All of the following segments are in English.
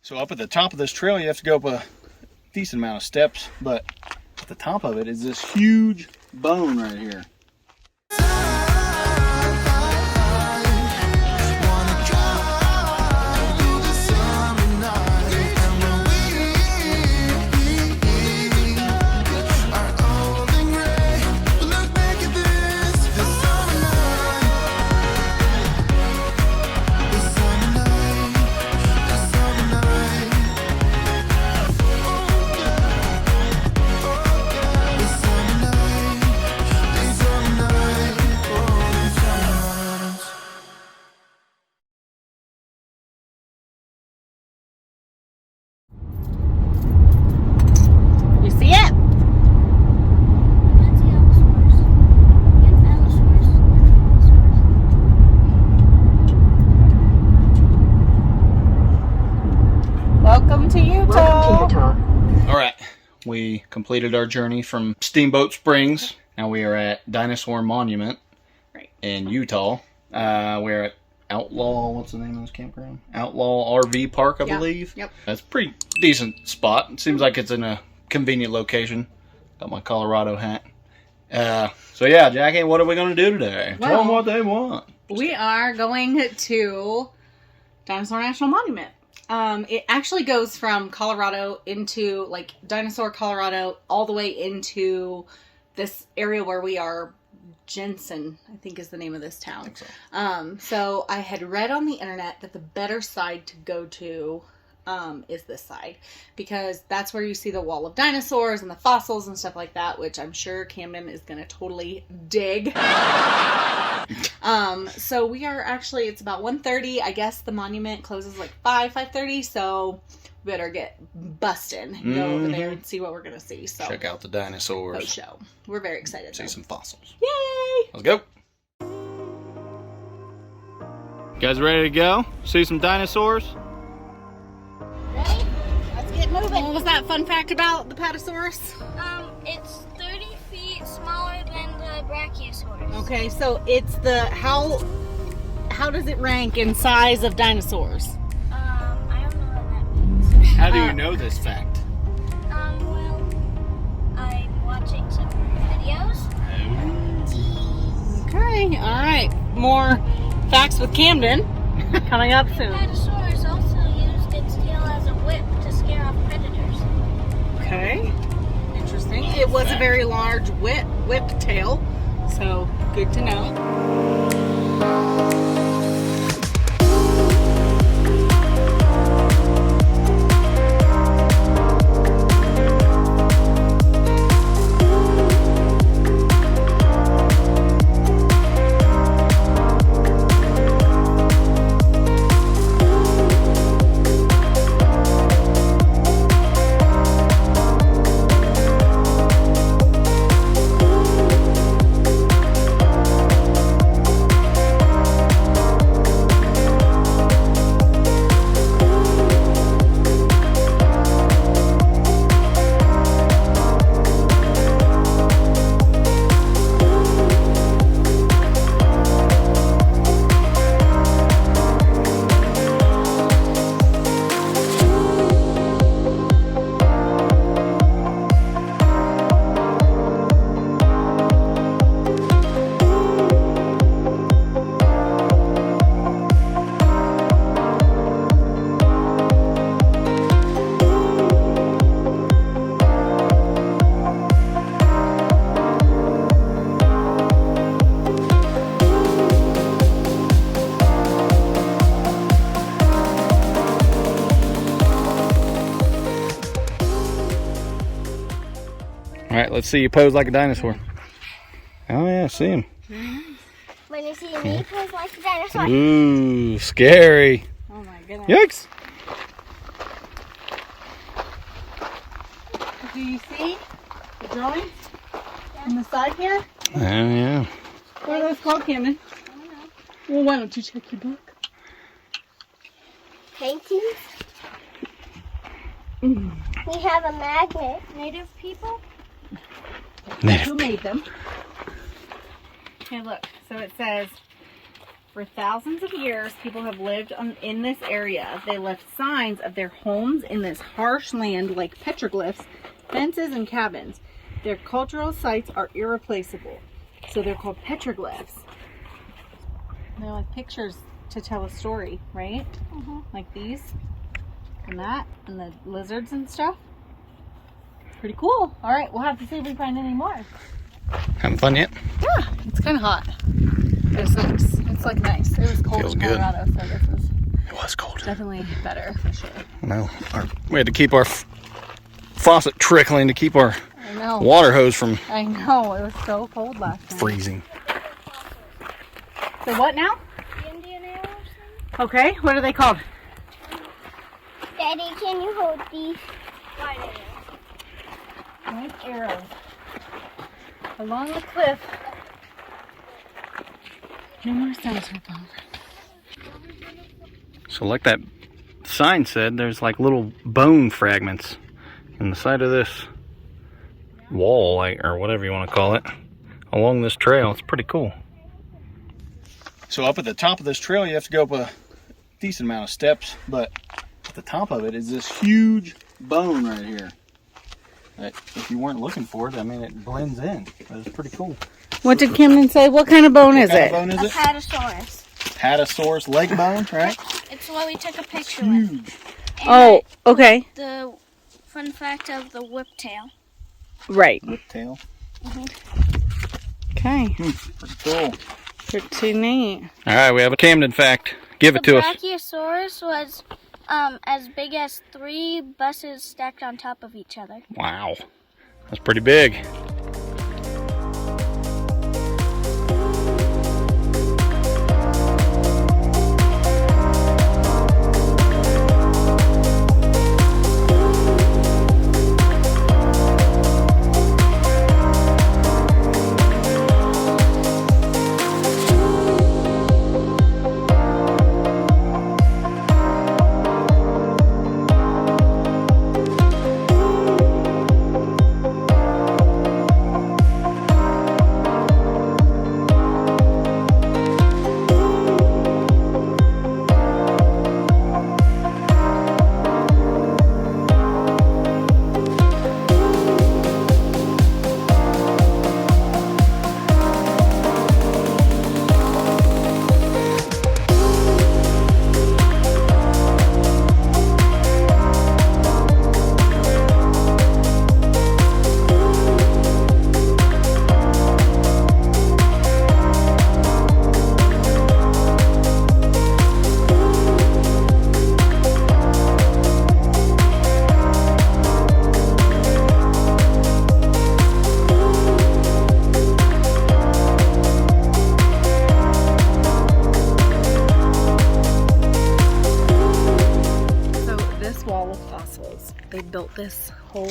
So up at the top of this trail, you have to go up a decent amount of steps, but at the top of it is this huge bone right here. We completed our journey from Steamboat Springs. Now we are at Dinosaur Monument in Utah. We're at Outlaw, what's the name of this campground? Outlaw RV Park, I believe. Yep. That's a pretty decent spot. It seems like it's in a convenient location. Got my Colorado hat. So yeah, Jackie, what are we going to do today? Well, tell them what they want. We are going to Dinosaur National Monument. It actually goes from Colorado into, like, Dinosaur, Colorado, all the way into this area where we are. Jensen, I think, is the name of this town. I think so. So I had read on the internet that the better side to go to is this side, because that's where you see the wall of dinosaurs and the fossils and stuff like that, which I'm sure Camden is going to totally dig. So we are actually, it's about 1:30. I guess the monument closes like 5:30, so we better get busting and go over there and see what we're going to see. So check out the dinosaurs. Show. We're very excited. See some fossils. Yay! Let's go. You guys ready to go? See some dinosaurs? Ready? Let's get moving. What was that fun fact about the Patasaurus? It's 30 feet smaller than the Brachiosaurus. Okay, so it's the, how does it rank in size of dinosaurs? I don't know what that means. How do you know this fact? Well, I'm watching some videos. Okay, alright. More facts with Camden coming up soon. Dinosaurs also used its tail as a whip to scare off predators. Okay, interesting. It was a very large whip tail, so good to know. Alright, let's see you pose like a dinosaur. Oh yeah, see him. When you see me pose like a dinosaur. Ooh, scary. Oh my goodness. Yikes. Do you see the drawings on the side here? Oh yeah. What are those called, Camden? I don't know. Well, why don't you check your book? Paintings. We have a magnet. Native people. Who made them? Okay, look. So it says For thousands of years, people have lived in this area. They left signs of their homes in this harsh land like petroglyphs, fences, and cabins. Their cultural sites are irreplaceable, so they're called petroglyphs. They're like pictures to tell a story, right? Like these and that, and the lizards and stuff. Pretty cool. All right, we'll have to see if we find any more. Having fun yet? Yeah, it's kind of hot. It's like nice. It was cold in Colorado, so this is. It was cold. Definitely better for sure. No, we had to keep our faucet trickling to keep our water hose from. I know, it was so cold last night. Freezing. So what now? Indian arrows. Okay, what are they called? Daddy, can you hold these? White arrows. White arrows. Along the cliff. No more dinosaur bones. So like that sign said, there's like little bone fragments in the side of this wall, like, or whatever you want to call it, along this trail. It's pretty cool. So up at the top of this trail, you have to go up a decent amount of steps, but at the top of it is this huge bone right here. That, if you weren't looking for it, I mean, it blends in. It's pretty cool. What did Camden say? What kind of bone is it? What kind of bone is it? Apatosaurus. Apatosaurus leg bone, right? It's what we took a picture with. Huge. Oh, okay. The fun fact of the whiptail. Right. Whiptail. Okay. Pretty cool. Pretty neat. All right, we have a Camden fact. Give it to us. The Brachiosaurus was as big as 3 buses stacked on top of each other. Wow, that's pretty big. They built this whole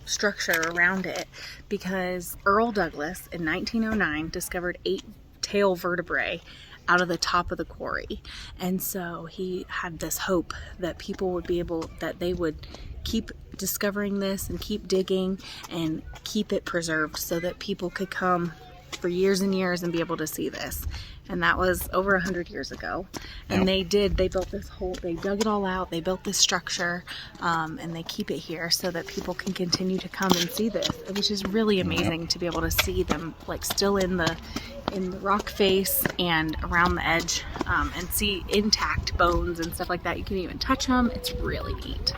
structure around it because Earl Douglas in 1909 discovered 8 tail vertebrae out of the top of the quarry, and so he had this hope that people would be able, that they would keep discovering this and keep digging and keep it preserved so that people could come for years and years and be able to see this. And that was over 100 years ago. And they built this whole, they dug it all out, they built this structure, and they keep it here so that people can continue to come and see this, which is really amazing to be able to see them like still in the rock face and around the edge, and see intact bones and stuff like that. You can even touch them. It's really neat.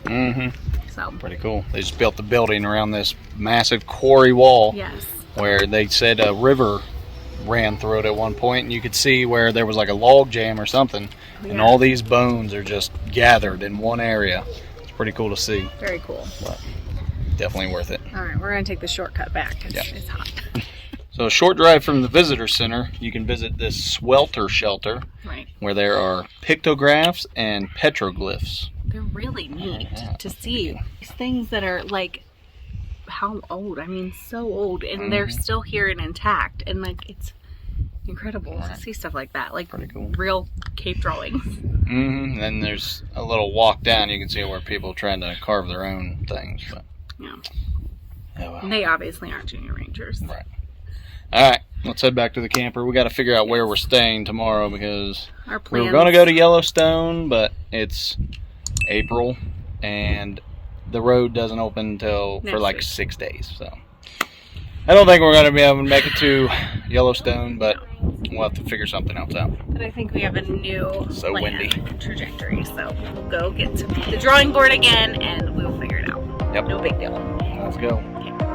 So pretty cool. They just built the building around this massive quarry wall. Yes. Where they said a river ran through it at one point, and you could see where there was like a log jam or something, and all these bones are just gathered in one area. It's pretty cool to see. Very cool. But definitely worth it. All right, we're going to take the shortcut back because it's hot. So a short drive from the visitor center, you can visit this swelter shelter, right, where there are pictographs and petroglyphs. They're really neat to see. These things that are like, how old? I mean, so old, and they're still here and intact, and like it's incredible to see stuff like that, like pretty cool. Real cave drawings. Then there's a little walk down. You can see where people are trying to carve their own things. But And they obviously aren't junior rangers. Right. Alright, let's head back to the camper. We got to figure out where we're staying tomorrow because Our we plans. were going to go to Yellowstone, but it's April and the road doesn't open until for like 6 days. So I don't think we're going to be able to make it to Yellowstone, but we'll have to figure something else out. But I think we have a new So windy trajectory. So we'll go get to the drawing board again and we'll figure it out. Yep. No big deal. Let's go. Okay.